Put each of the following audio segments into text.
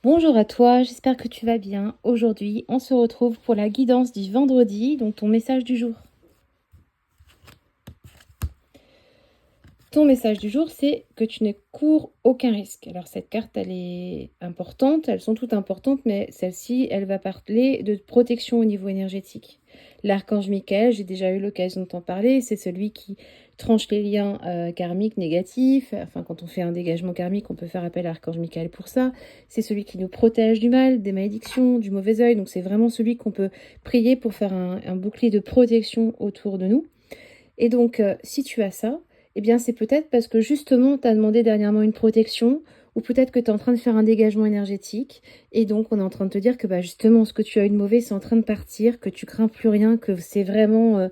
Bonjour à toi, j'espère que tu vas bien. Aujourd'hui, on se retrouve pour la guidance du vendredi, donc ton message du jour. Ton message du jour, c'est que tu ne cours aucun risque. Alors cette carte, elle est importante, elles sont toutes importantes, mais celle-ci, elle va parler de protection au niveau énergétique. L'archange Michael, j'ai déjà eu l'occasion de t'en parler, c'est celui qui tranche les liens karmiques négatifs. Enfin, quand on fait un dégagement karmique, on peut faire appel à l'archange Michael pour ça. C'est celui qui nous protège du mal, des malédictions, du mauvais œil. Donc c'est vraiment celui qu'on peut prier pour faire un bouclier de protection autour de nous. Et donc, si tu as ça, eh bien, c'est peut-être parce que justement, tu as demandé dernièrement une protection, ou peut-être que tu es en train de faire un dégagement énergétique, et donc on est en train de te dire que bah, justement, ce que tu as eu de mauvais, c'est en train de partir, que tu crains plus rien, que c'est vraiment,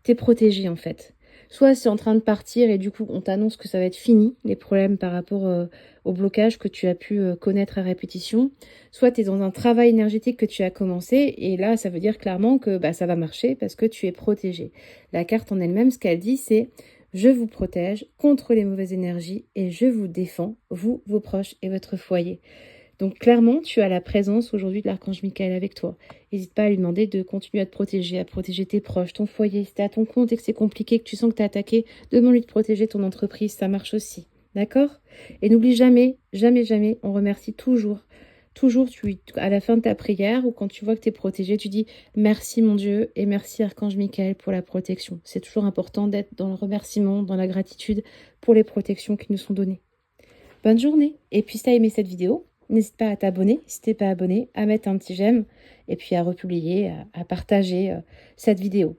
t'es protégé en fait. Soit c'est en train de partir et du coup on t'annonce que ça va être fini, les problèmes par rapport au blocage que tu as pu connaître à répétition. Soit tu es dans un travail énergétique que tu as commencé et là ça veut dire clairement que bah, ça va marcher parce que tu es protégé. La carte en elle-même, ce qu'elle dit, c'est je vous protège contre les mauvaises énergies et je vous défends, vous, vos proches et votre foyer. Donc clairement, tu as la présence aujourd'hui de l'archange Michael avec toi. N'hésite pas à lui demander de continuer à te protéger, à protéger tes proches, ton foyer. Si tu es à ton compte et que c'est compliqué, que tu sens que tu es attaqué, demande-lui de protéger ton entreprise, ça marche aussi. D'accord? Et n'oublie jamais, jamais, jamais, on remercie toujours. Toujours, à la fin de ta prière ou quand tu vois que tu es protégé, tu dis merci mon Dieu et merci Archange Michael pour la protection. C'est toujours important d'être dans le remerciement, dans la gratitude pour les protections qui nous sont données. Bonne journée. Et puis si tu as aimé cette vidéo, n'hésite pas à t'abonner, si tu n'es pas abonné, à mettre un petit j'aime et puis à republier, à partager cette vidéo.